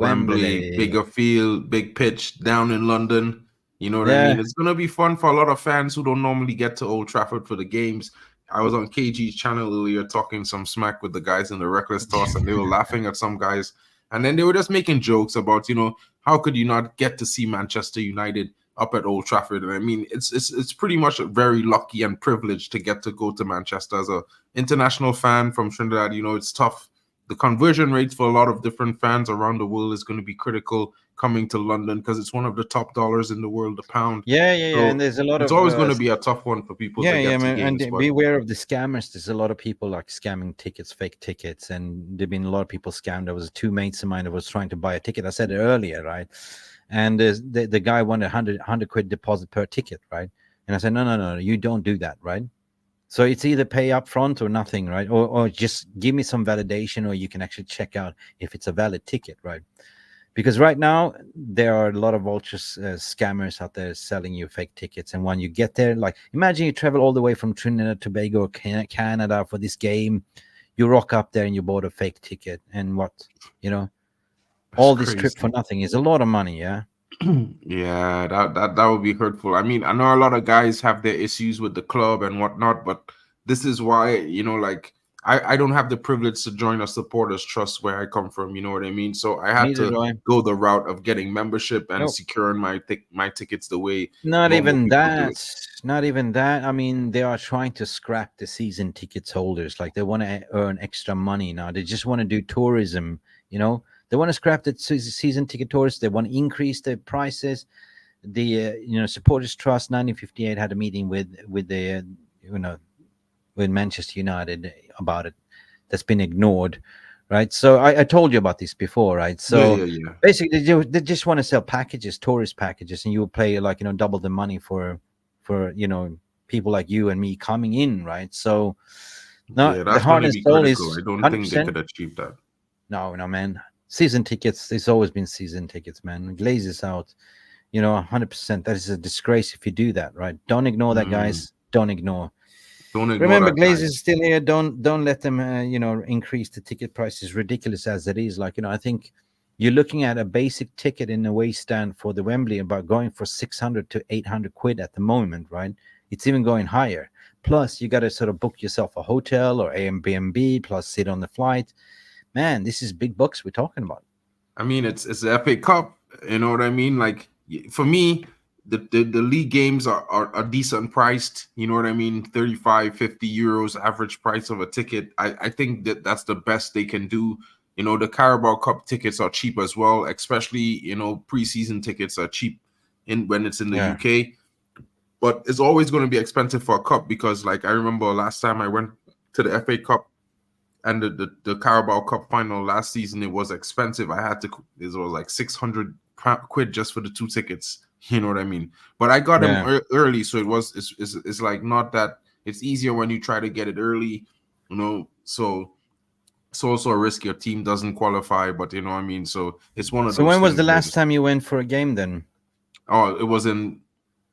Bigger field, big pitch down in London. You know what I mean? It's going to be fun for a lot of fans who don't normally get to Old Trafford for the games. I was on KG's channel earlier talking some smack with the guys in the Reckless Toss, and they were laughing at some guys. And then they were just making jokes about, how could you not get to see Manchester United up at Old Trafford? And I mean, it's pretty much very lucky and privileged to get to go to Manchester as an international fan from Trinidad. It's tough. The conversion rates for a lot of different fans around the world is going to be critical coming to London, because it's one of the top dollars in the world, the pound. Yeah. And there's a lot it's always going to be a tough one for people to get to games. And beware of the scammers. There's a lot of people like scamming tickets, fake tickets, and there've been a lot of people scammed. There was 2 mates of mine that was trying to buy a ticket. I said it earlier, right? And the guy wanted 100 quid deposit per ticket, right? And I said, no, you don't do that, right? So it's either pay up front or nothing, right? Or just give me some validation, or you can actually check out if it's a valid ticket, right? Because right now there are a lot of vultures, scammers out there selling you fake tickets. And when you get there, like imagine you travel all the way from Trinidad and Tobago or Canada for this game, you rock up there and you bought a fake ticket, and what, all this trip for nothing is a lot of money. Yeah. Yeah, that would be hurtful. I mean, I know a lot of guys have their issues with the club and whatnot, but this is why, like, I don't have the privilege to join a supporters trust where I come from. You know what I mean? So I had Neither to do I. go the route of getting membership and Nope. securing my tickets the way Not normal even people do that. it. Not even that. I mean, they are trying to scrap the season tickets holders. Like they want to earn extra money now. They just want to do tourism. They want to scrap the season ticket tourists. They want to increase the prices. The supporters trust 1958 had a meeting with the with Manchester United about it. That's been ignored, right? So I told you about this before, right? So Yeah. basically they just want to sell packages, tourist packages, and you will pay like double the money for people like you and me coming in, right? So no, Yeah, the that's going heart to and be soul critical. is I don't think they 100%. could achieve that. No, man. Season tickets. It's always been season tickets, man. Glazes out. 100%. That is a disgrace if you do that, right? Don't ignore that, guys. Don't ignore. Don't ignore Remember, that, Glaze guys. is still here. Don't let them, increase the ticket prices, ridiculous as it is. Like, I think you're looking at a basic ticket in the way stand for the Wembley about going for 600 to 800 quid at the moment, right? It's even going higher. Plus, you got to sort of book yourself a hotel or Airbnb, plus sit on the flight. Man, this is big bucks we're talking about. I mean, it's the FA Cup. You know what I mean? Like for me, the league games are decent priced. You know what I mean? 35, 50 euros average price of a ticket. I think that's the best they can do. The Carabao Cup tickets are cheap as well, especially preseason tickets are cheap when it's in the UK. But it's always going to be expensive for a cup because, like, I remember last time I went to the FA Cup and the Carabao Cup final last season, it was expensive. It was like 600 quid just for the 2 tickets. You know what I mean? But I got them early, so it's like not that. It's easier when you try to get it early, so it's also a risk your team doesn't qualify, but you know what I mean? So it's one of those. So when was the things last time you went for a game then? Oh, it was in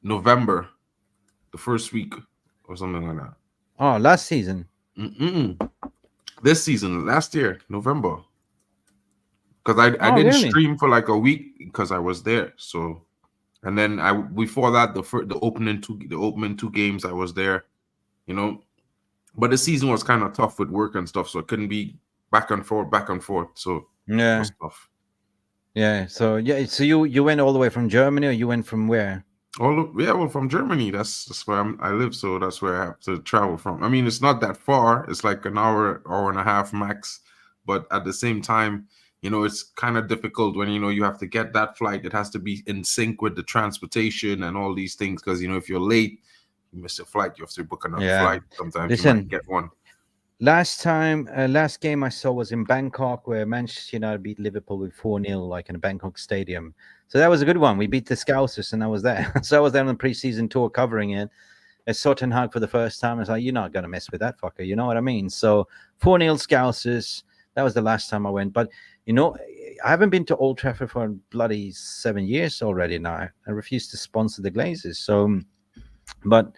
November, the first week or something like that. Oh, last season. This season, last year, November. Because I didn't stream for like a week because I was there. So, and then before that, the opening two games I was there, But the season was kind of tough with work and stuff, so it couldn't be back and forth. So yeah, it was tough. Yeah. So you went all the way from Germany, or you went from where? Well, from Germany. That's where I live, so that's where I have to travel from. I mean, it's not that far. It's like an hour and a half max. But at the same time, it's kind of difficult when you have to get that flight. It has to be in sync with the transportation and all these things. Because if you're late, you miss your flight, you have to book another flight. Sometimes you might get one. Last game I saw was in Bangkok, where Manchester United beat Liverpool with 4-0, like in a Bangkok stadium. So that was a good one. We beat the Scousers, and I was there. So I was there on the preseason tour covering it. I saw Ten Hag for the first time. I was like, you're not going to mess with that fucker. You know what I mean? So 4-0 Scousers. That was the last time I went. But, I haven't been to Old Trafford for bloody 7 years already now. I refuse to sponsor the Glazers. So, but...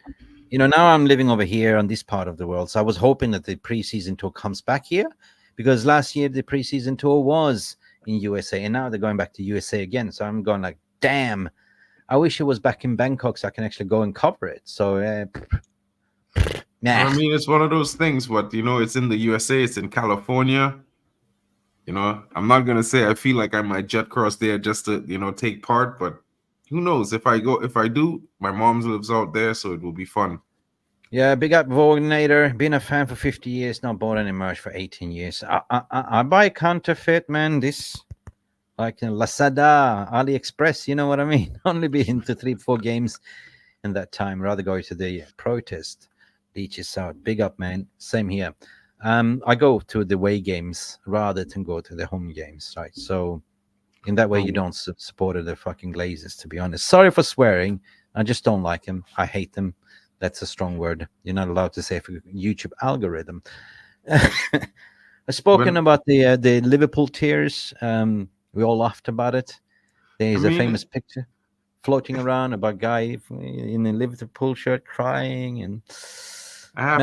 now I'm living over here on this part of the world. So I was hoping that the preseason tour comes back here, because last year the preseason tour was in USA, and now they're going back to USA again. So I'm going like, damn, I wish it was back in Bangkok so I can actually go and cover it. So, I mean, it's one of those things, but it's in the USA, it's in California. I'm not going to say I feel like I might jet cross there just to, take part, but who knows? If I do, my mom lives out there, so it will be fun. Yeah, big up Vognator. Been a fan for 50 years, not bought any merch for 18 years. I buy counterfeit, man. This, like Lazada, AliExpress, you know what I mean? Only been to 3-4 games in that time. Rather go to the protest. Leeches out. Big up, man. Same here. I go to the away games rather than go to the home games, right? So In that way, you don't support the fucking Glazers, to be honest. Sorry for swearing. I just don't like them. I hate them. That's a strong word. You're not allowed to say for YouTube algorithm. I've spoken about the Liverpool tears. We all laughed about it. There's a famous picture floating around about a guy in a Liverpool shirt crying, and I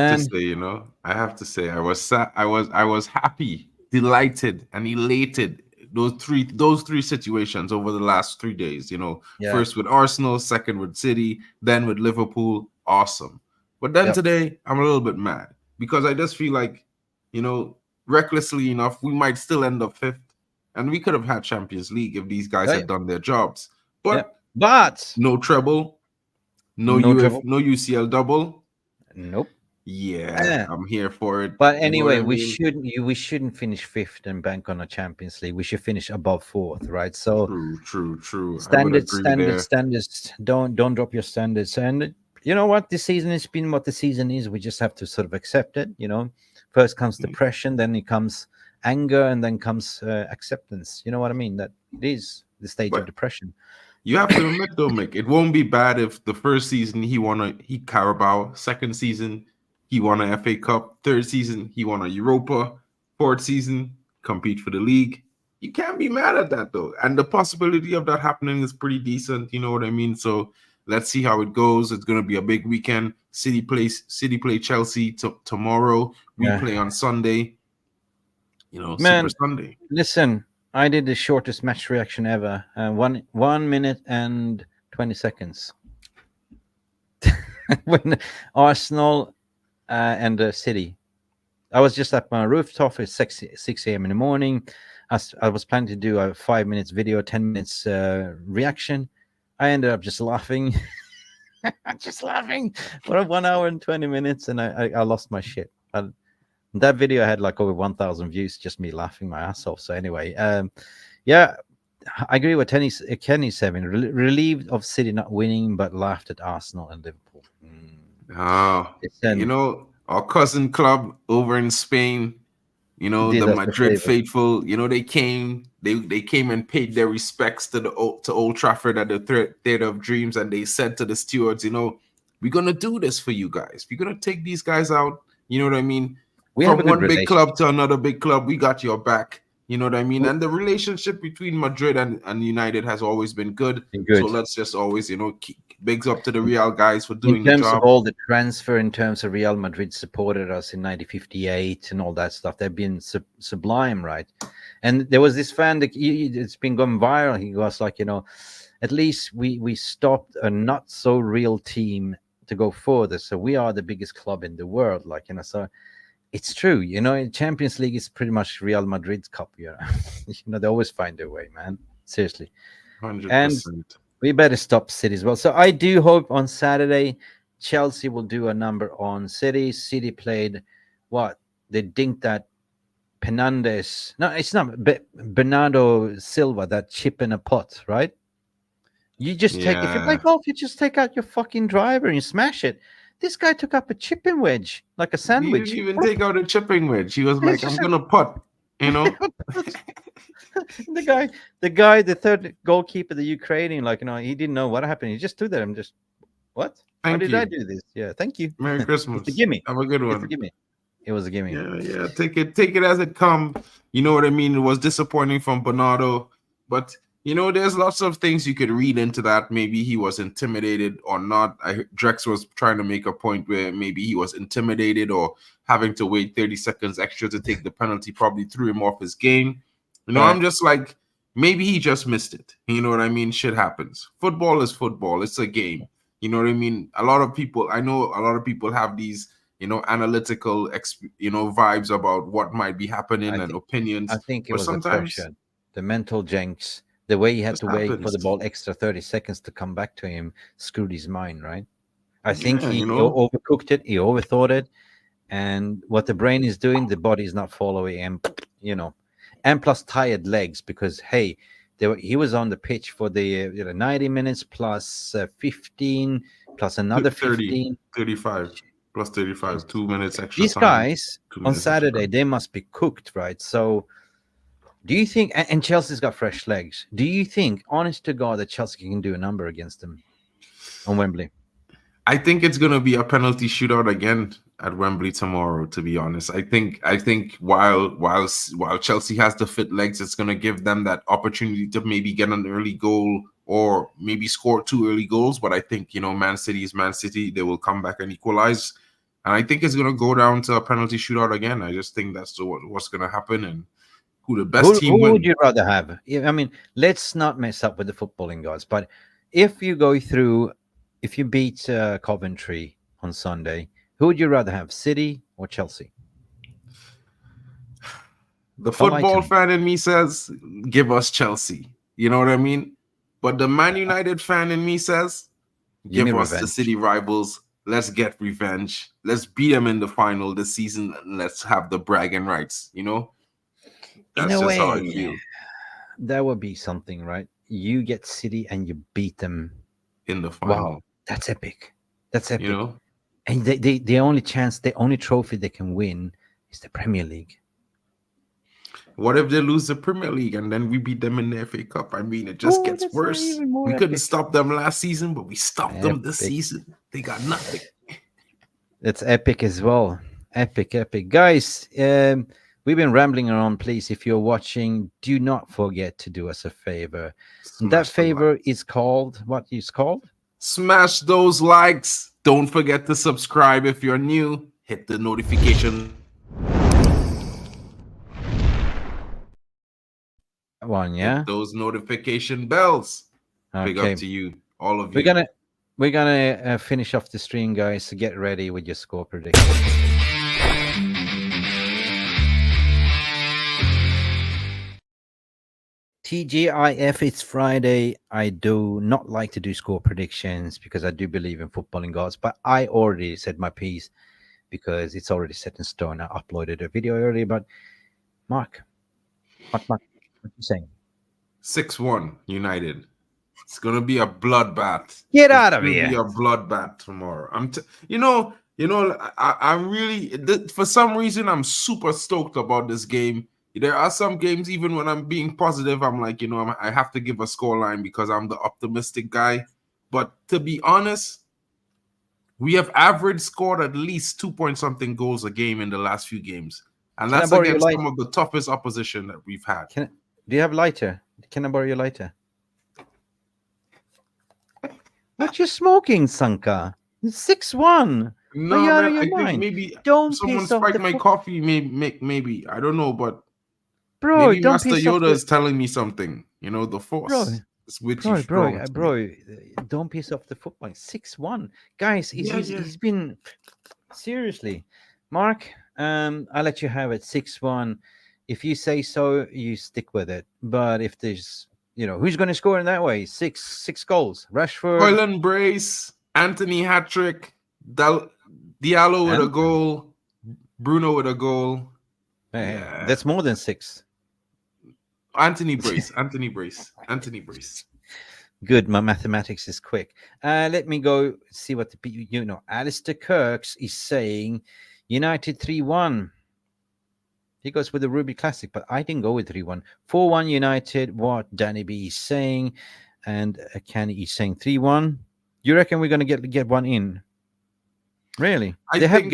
have to say, I was happy, delighted, and elated. Those three situations over the last 3 days. First with Arsenal, second with City, then with Liverpool. Awesome. But then today, I'm a little bit mad because I just feel like, recklessly enough, we might still end up 5th, and we could have had Champions League if these guys had done their jobs. But no treble, no UCL double. Nope. Yeah, I'm here for it. But anyway, we shouldn't finish 5th and bank on a Champions League. We should finish above 4th, right? So true. Standards. Don't drop your standards. And you know what? This season has been what the season is. We just have to sort of accept it. First comes depression, then it comes anger, and then comes acceptance. You know what I mean? That it is the stage of depression. You have to admit, though, Mick, it won't be bad if the first season he Carabao, second season he won a FA Cup, third season he won a Europa, fourth season compete for the league. You can't be mad at that, though. And the possibility of that happening is pretty decent. You know what I mean? So let's see how it goes. It's going to be a big weekend. City play Chelsea tomorrow. We play on Sunday. Super Sunday. Listen, I did the shortest match reaction ever. 1 minute and 20 seconds. When Arsenal and City. I was just at my rooftop at 6 a.m. in the morning. I was planning to do a 5 minutes video, 10 minutes reaction. I ended up just laughing. Just laughing for 1 hour and 20 minutes, and I lost my shit. That video had like over 1,000 views, just me laughing my ass off. So anyway, I agree with Kenny said. Relieved of City not winning, but laughed at Arsenal and Liverpool. Our cousin club over in Spain, the Madrid faithful, they came and paid their respects to Old Trafford at the Theatre of Dreams, and they said to the stewards, we're gonna do this for you guys. We're gonna take these guys out. You know what I mean? From one big club to another big club, we got your back. You know what I mean? And the relationship between Madrid and United has always been good. So let's just always, bigs up to the Real guys for doing the job. In terms of all the transfer, in terms of Real Madrid supported us in 1958 and all that stuff, they've been sublime, right? And there was this fan that it's been going viral. He was like, at least we stopped a not so real team to go further. So we are the biggest club in the world, so. It's true, Champions League is pretty much Real Madrid's cup. They always find their way, man. Seriously. 100%. And we better stop City as well. So I do hope on Saturday Chelsea will do a number on City. City played what? They dinked that Penandes. No, it's not Bernardo Silva, that chip in a pot, right? You just if you play golf, you just take out your fucking driver and you smash it. This guy took up a chipping wedge, like a sandwich. He didn't even take out a chipping wedge. He was like, I'm going to putt, The third goalkeeper, the Ukrainian, he didn't know what happened. He just stood there and just, what? How did I do this? Yeah, thank you. Merry Christmas. It's a gimme. Have a good one. It was a gimme. Yeah. Take it as it comes. You know what I mean? It was disappointing from Bernardo, but there's lots of things you could read into that. Maybe he was intimidated or not. Drex was trying to make a point where maybe he was intimidated or having to wait 30 seconds extra to take the penalty probably threw him off his game. I'm just like, maybe he just missed it. You know what I mean? Shit happens. Football is football. It's a game. You know what I mean? I know a lot of people have these, analytical, vibes about what might be happening and opinions. I think it was sometimes the mental jinx. The way he had to wait for the ball extra 30 seconds to come back to him screwed his mind, right? I think he overcooked it. He overthought it. And what the brain is doing, the body is not following. And plus tired legs because, hey, he was on the pitch for the 90 minutes plus 15 plus another 15. 35 plus 35, 2 minutes extra. These guys on Saturday, they must be cooked, right? So Do you think, and Chelsea's got fresh legs, do you think, honest to God, that Chelsea can do a number against them on Wembley? I think it's gonna be a penalty shootout again at Wembley tomorrow. To be honest, I think while Chelsea has the fit legs, it's gonna give them that opportunity to maybe get an early goal or maybe score 2 early goals. But I think, Man City is Man City. They will come back and equalize, and I think it's gonna go down to a penalty shootout again. I just think that's what's gonna happen, and who the best team Who win. would you rather have? I mean, let's not mess up with the footballing, guys. But if you beat Coventry on Sunday, who would you rather have, City or Chelsea? The Don't lie to football me. fan in me says, give us Chelsea. You know what I mean? But the Man United fan in me says, Give me give us the revenge. city rivals. Let's get revenge. Let's beat them in the final this season. And let's have the bragging rights. In That's a just how I way, feel. that would be something, right? You get City and you beat them. In the final. Wow, that's epic. That's epic. You know? And the only trophy they can win is the Premier League. What if they lose the Premier League and then we beat them in the FA Cup? I mean, it just gets that's not worse. even more We couldn't epic. stop them last season, but we stopped them this Epic. season. They got nothing. That's epic as well. Epic. Guys, we've been rambling around. Please, if you're watching, do not forget to do us a favor. Smash That the favor like. is called, what is called? Smash those likes. Don't forget to subscribe if you're new. Hit the notification One, yeah. Hit those notification bells. Big Okay. up to you, all of you. We're gonna finish off the stream, guys. So get ready with your score prediction. TGIF, it's Friday. I do not like to do score predictions because I do believe in footballing gods, but I already said my piece because it's already set in stone. I uploaded a video earlier, but Mark, what you saying? 6-1 United. It's gonna be a bloodbath. Get out of It's here. gonna be a bloodbath tomorrow. I'm really, for some reason, I'm super stoked about this game. There are some games, even when I'm being positive, I'm like, I have to give a scoreline because I'm the optimistic guy. But to be honest, we have average scored at least 2-point-something goals a game in the last few games. And Can I that's borrow your against light? some of the toughest opposition that we've had. Do you have lighter? Can I borrow your lighter? What you smoking, Sanka? 6-1. No, Are you out of man, your I think mind? maybe Don't someone piss off spiked the my coffee. Maybe I don't know, but bro. maybe Don't Master piss off Yoda the is telling me something. The Force is with you strong. bro. Don't piss off the football. 6-1, guys. He's been seriously, Mark. I'll let you have it. 6-1. If you say so, you stick with it. But if there's, who's going to score in that way? Six goals. Rashford, Hoyland brace, Anthony hat trick, Diallo with a goal, Bruno with a goal. Yeah. That's more than 6. Anthony brace. Good. My mathematics is quick. Let me go see what Alistair Kirks is saying. United 3-1. He goes with the Ruby Classic, but I didn't go with 3-1. 4-1 United. What Danny B is saying, and Kenny is saying 3-1. You reckon we're gonna get one in? Really? I think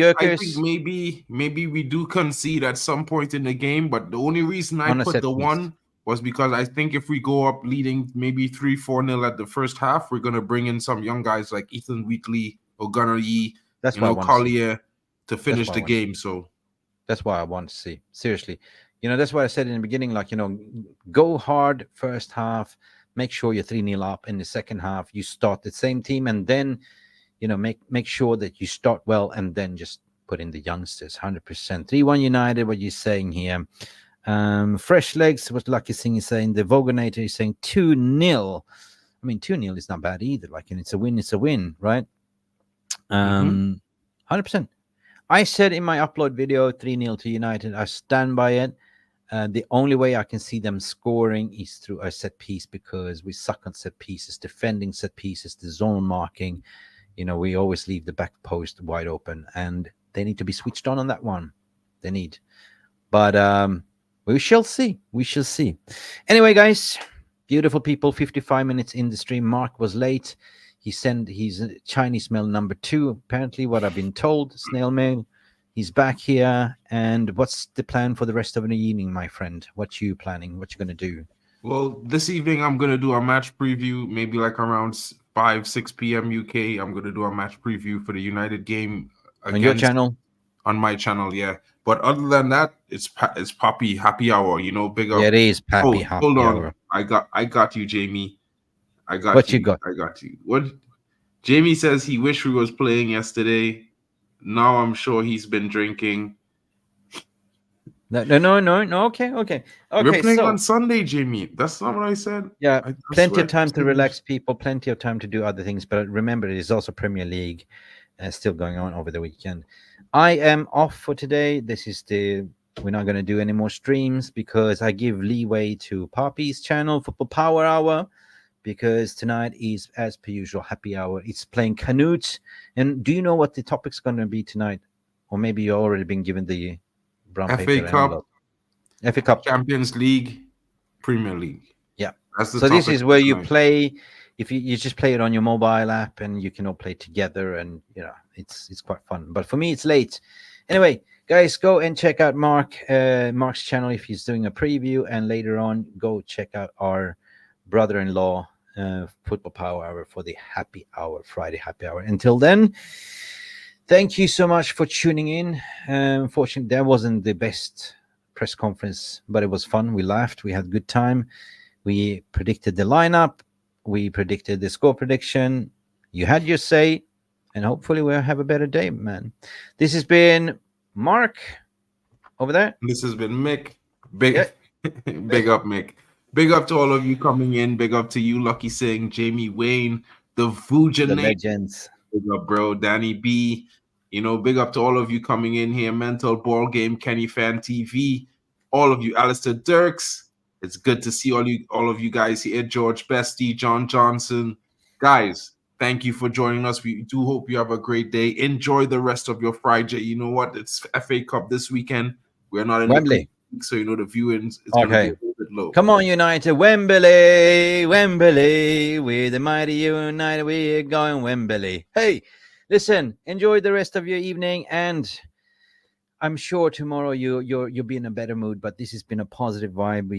maybe we do concede at some point in the game, but the only reason I put the one was because I think if we go up leading maybe 3-4-0 at the first half, we're gonna bring in some young guys like Ethan Wheatley, O'Gunnery, Collier to finish the game. So that's why I want to see. Seriously. That's what I said in the beginning, go hard first half, make sure you're 3-0 up. In the second half, you start the same team, and then make sure that you start well, and then just put in the youngsters. 100%. 3-1 United. What you're saying here? Fresh legs. What Lucky Singh is saying. The Voganator is saying 2-0. I mean, 2-0 is not bad either. It's a win. It's a win, right? 100%. I said in my upload video 3-0 to United. I stand by it. The only way I can see them scoring is through a set piece, because we suck on set pieces, defending set pieces, the zone marking. We always leave the back post wide open, and they need to be switched on that one. They need. But We shall see. We shall see. Anyway, guys, beautiful people. 55 minutes in the stream. Mark was late. He sent his Chinese mail number 2. Apparently, what I've been told, snail mail. He's back here. And what's the plan for the rest of the evening, my friend? What you planning? What you gonna do? Well, this evening I'm gonna do a match preview, maybe like around 6 p.m. UK. I'm gonna do a match preview for the United game On your channel? On my channel, yeah. But other than that, it's Poppy happy hour. You know, big up. Yeah, it is Poppy happy hold on. hour. I got you, Jamie. I got what you. You got? I got you. What? Jamie says he wished we was playing yesterday. Now I'm sure he's been drinking. No. Okay. We're playing on Sunday, Jamie. That's not what I said. Yeah, plenty of time to relax, people. Plenty of time to do other things. But remember, it is also Premier League still going on over the weekend. I am off for today. We're not going to do any more streams because I give leeway to Poppy's channel, Football Power Hour, because tonight is, as per usual, happy hour. It's playing Canute. And do you know what the topic's going to be tonight? Or maybe you've already been given the brown FA paper Cup, envelope. FA Cup, Champions League, Premier League. Yeah. That's the so this is where you tonight. play. If you just play it on your mobile app and you can all play together, and it's quite fun. But for me, it's late. Anyway, guys, go and check out Mark's channel if he's doing a preview, and later on, go check out our brother-in-law Football Power Hour for the happy hour, Friday happy hour. Until then, thank you so much for tuning in. Unfortunately, that wasn't the best press conference, but it was fun. We laughed. We had a good time. We predicted the lineup. We predicted the score prediction. You had your say, and hopefully we'll have a better day, man. This has been Mark over there. This has been Mick. Big up, Mick. Big up to all of you coming in. Big up to you, Lucky Singh, Jamie Wayne, the Vujanate. The legends. Big up, bro. Danny B. Big up to all of you coming in here. Mental Ball Game, Kenny Fan TV. All of you, Alistair Dirks. It's good to see all of you guys here. George Bestie, John Johnson. Guys, thank you for joining us. We do hope you have a great day. Enjoy the rest of your Friday. You know what? It's FA Cup this weekend. We're not in Wembley, so the viewing is going to be a little bit low. Come on, United. Wembley. With the mighty United, we're going Wembley. Hey, listen, enjoy the rest of your evening, and I'm sure tomorrow you'll be in a better mood, but this has been a positive vibe.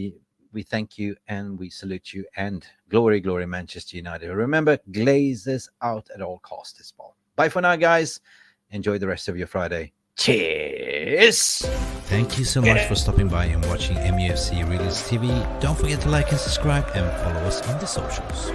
We thank you and we salute you, and glory, Manchester United. Remember, Glazers out at all costs this ball. Bye for now, guys. Enjoy the rest of your Friday. Cheers. Thank you so much for stopping by and watching MUFC Realist TV. Don't forget to like and subscribe and follow us on the socials.